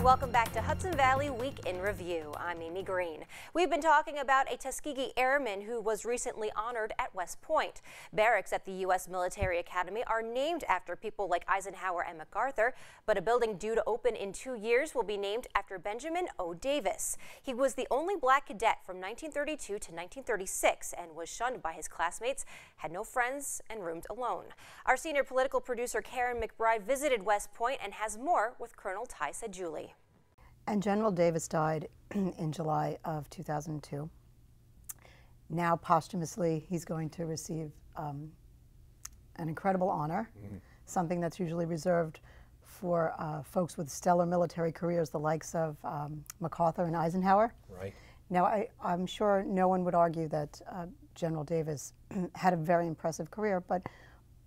Welcome back to Hudson Valley Week in Review. I'm Amy Greene. We've been talking about a Tuskegee Airman who was recently honored at West Point. Barracks at the U.S. Military Academy are named after people like Eisenhower and MacArthur, but a building due to open in 2 years will be named after Benjamin O. Davis. He was the only black cadet from 1932 to 1936 and was shunned by his classmates, had no friends, and roomed alone. Our senior political producer Karen McBride visited West Point and has more with Colonel Ty Julie. And General Davis died in July of 2002. Now, posthumously, he's going to receive an incredible honor, something that's usually reserved for folks with stellar military careers, the likes of MacArthur and Eisenhower. Right. Now, I'm sure no one would argue that General Davis had a very impressive career, but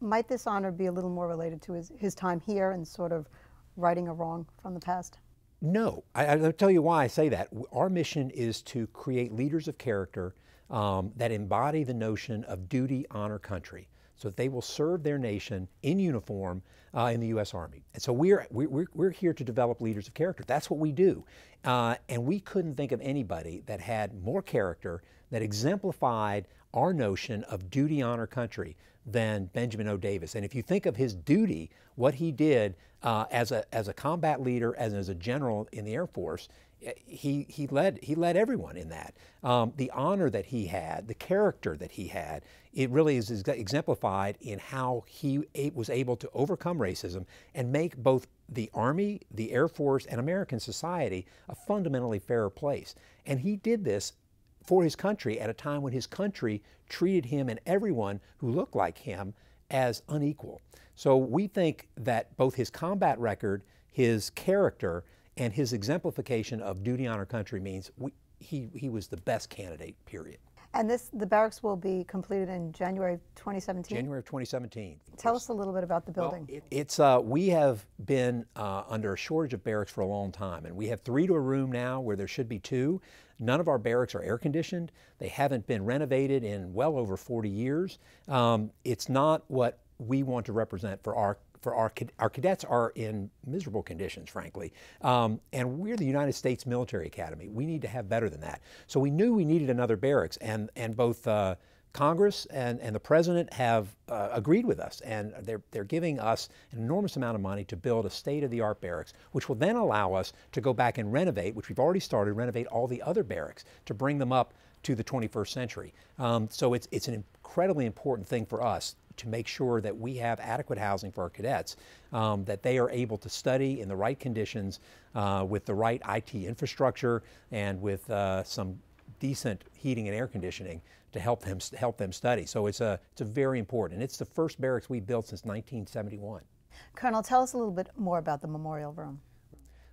might this honor be a little more related to his time here and sort of righting a wrong from the past? No, I'll tell you why I say that. Our mission is to create leaders of character that embody the notion of duty, honor, country, so that they will serve their nation in uniform in the U.S. Army. And so we're here to develop leaders of character. That's what we do. And we couldn't think of anybody that had more character, that exemplified our notion of duty, honor, country than Benjamin O. Davis. And if you think of his duty, what he did as a combat leader, as a general in the Air Force, he led everyone in that. The honor that he had, the character that he had, it really is exemplified in how he was able to overcome racism and make both the Army, the Air Force, and American society a fundamentally fairer place. And he did this for his country at a time when his country treated him and everyone who looked like him as unequal. So we think that both his combat record, his character, and his exemplification of duty, honor, country means he was the best candidate, period. And the barracks will be completed in January 2017? January of 2017. Tell us a little bit about the building. Well, we have been under a shortage of barracks for a long time, and we have 3 to a room now where there should be 2. None of our barracks are air conditioned. They haven't been renovated in well over 40 years. It's not what we want to represent for our cadets are in miserable conditions, frankly. And we're the United States Military Academy. We need to have better than that. So we knew we needed another barracks, and both Congress and the President have agreed with us, and they're giving us an enormous amount of money to build a state-of-the-art barracks, which will then allow us to go back and renovate, which we've already started, renovate all the other barracks to bring them up to the 21st century. So it's an incredibly important thing for us to make sure that we have adequate housing for our cadets, that they are able to study in the right conditions with the right IT infrastructure and with some decent heating and air conditioning to help them study. So it's very important, and it's the first barracks we built since 1971. Colonel, tell us a little bit more about the memorial room.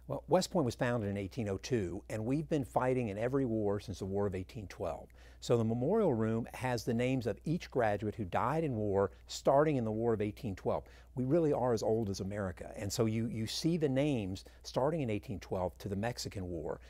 Well, West Point was founded in 1802, and we've been fighting in every war since the War of 1812. So the memorial room has the names of each graduate who died in war starting in the War of 1812. We really are as old as America, and so you see the names starting in 1812 to the Mexican War,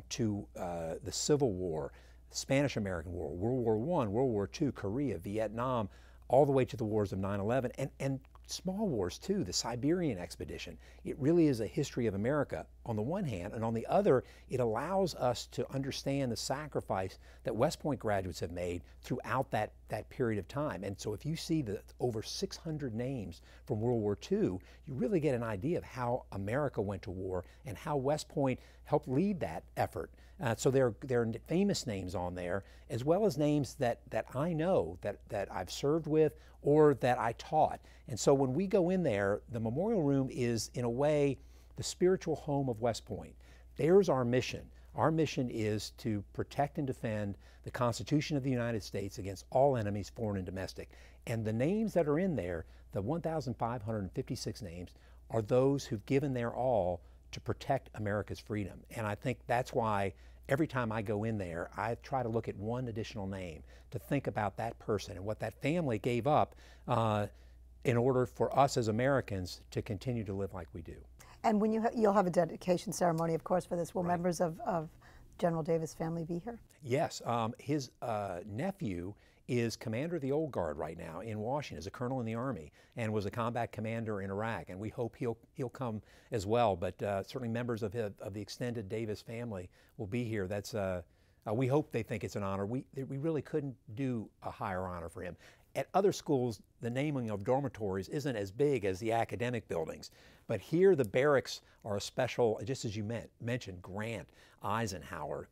to the Civil War, Spanish-American War, World War I, World War II, Korea, Vietnam, all the way to the wars of 9/11, and small wars too, the Siberian expedition. It really is a history of America on the one hand, and on the other, it allows us to understand the sacrifice that West Point graduates have made throughout that period of time. And so if you see the over 600 names from World War II, you really get an idea of how America went to war and how West Point helped lead that effort. So there are famous names on there, as well as names that I know, that I've served with or that I taught. And so when we go in there, the memorial room is, in a way, the spiritual home of West Point. There's our mission. Our mission is to protect and defend the Constitution of the United States against all enemies, foreign and domestic. And the names that are in there, the 1,556 names, are those who've given their all to protect America's freedom. And I think that's why every time I go in there, I try to look at one additional name to think about that person and what that family gave up in order for us as Americans to continue to live like we do. And when you'll have a dedication ceremony, of course, for this. Will Right. members of General Davis' family be here? Yes, his nephew is commander of the Old Guard right now in Washington, as a colonel in the Army, and was a combat commander in Iraq. And we hope he'll come as well. But certainly members of the extended Davis family will be here. That's we hope they think it's an honor. We really couldn't do a higher honor for him. At other schools, the naming of dormitories isn't as big as the academic buildings. But here, the barracks are a special, just as you mentioned, Grant, Eisenhower,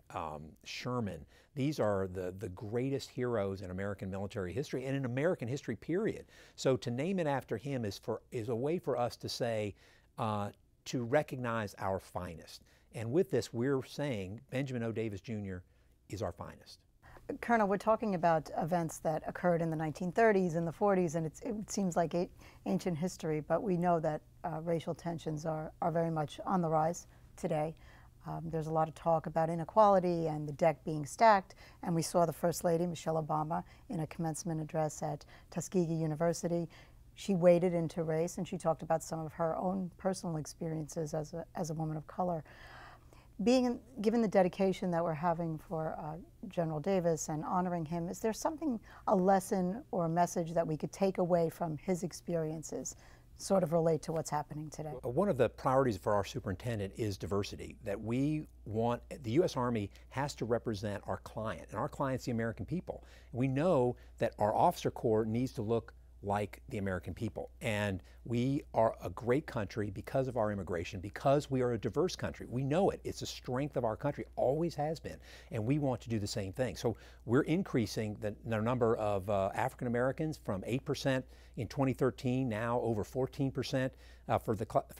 Sherman. These are the greatest heroes in American military history and in American history, period. So to name it after him is a way for us to say, to recognize our finest. And with this, we're saying Benjamin O. Davis Jr. is our finest. Colonel, we're talking about events that occurred in the 1930s and the 40s, and it seems like ancient history, but we know that racial tensions are very much on the rise today. There's a lot of talk about inequality and the deck being stacked, and we saw the First Lady, Michelle Obama, in a commencement address at Tuskegee University. She waded into race, and she talked about some of her own personal experiences as a woman of color. Given the dedication that we're having for General Davis and honoring him, is there a lesson or a message that we could take away from his experiences, sort of relate to what's happening today? One of the priorities for our superintendent is diversity, that we want, the U.S. Army has to represent our client, and our client's the American people. We know that our officer corps needs to look like the American people. And we are a great country because of our immigration, because we are a diverse country. We know it. It's a strength of our country, always has been. And we want to do the same thing. So we're increasing the number of African Americans from 8% in 2013, now over 14% for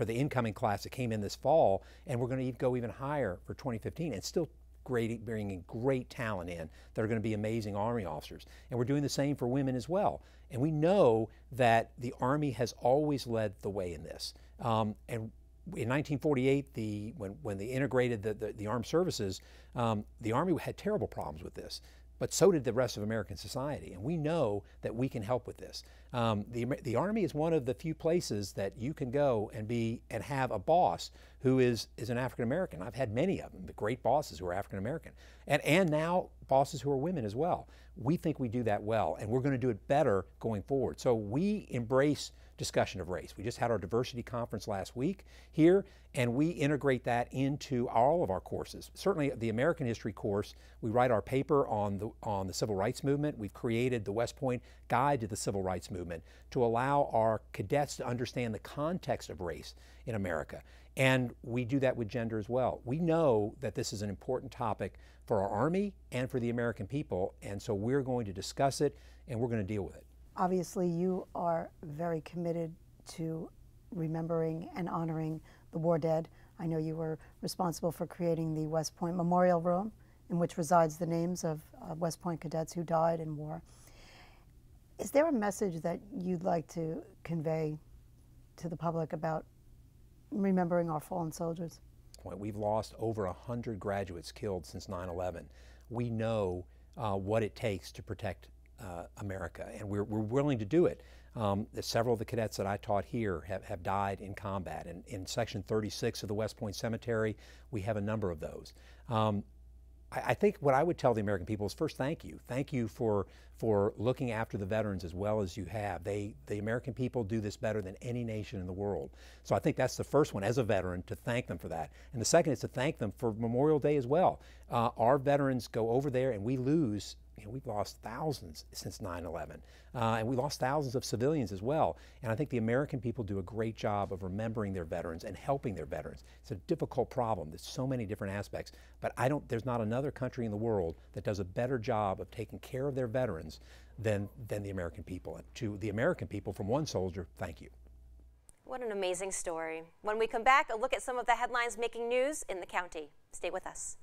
the incoming class that came in this fall. And we're going to go even higher for 2015, and still bringing great talent in that are going to be amazing Army officers. And we're doing the same for women as well. And we know that the Army has always led the way in this. And in 1948, when they integrated the armed services, the Army had terrible problems with this. But so did the rest of American society, and we know that we can help with this. The Army is one of the few places that you can go and have a boss who is an African American. I've had many of them, the great bosses who are African American, and now bosses who are women as well. We think we do that well, and we're going to do it better going forward. So we embrace discussion of race. We just had our diversity conference last week here, and we integrate that into all of our courses. Certainly the American history course, we write our paper on the civil rights movement. We've created the West Point Guide to the Civil Rights Movement to allow our cadets to understand the context of race in America. And we do that with gender as well. We know that this is an important topic for our Army and for the American people, and so we're going to discuss it and we're going to deal with it. Obviously, you are very committed to remembering and honoring the war dead. I know you were responsible for creating the West Point Memorial Room, in which resides the names of West Point cadets who died in war. Is there a message that you'd like to convey to the public about remembering our fallen soldiers? We've lost over 100 graduates killed since 9/11. We know what it takes to protect America, and we're willing to do it. Several of the cadets that I taught here have died in combat, and in Section 36 of the West Point Cemetery, we have a number of those. I think what I would tell the American people is, first, thank you. Thank you for looking after the veterans as well as you have. The American people do this better than any nation in the world. So I think that's the first one, as a veteran, to thank them for that. And the second is to thank them for Memorial Day as well. Our veterans go over there, and we lose. We've lost thousands since 9/11, and we lost thousands of civilians as well. And I think the American people do a great job of remembering their veterans and helping their veterans. It's a difficult problem. There's so many different aspects, but there's not another country in the world that does a better job of taking care of their veterans than the American people. And to the American people, from one soldier, thank you. What an amazing story. When we come back, a look at some of the headlines making news in the county. Stay with us.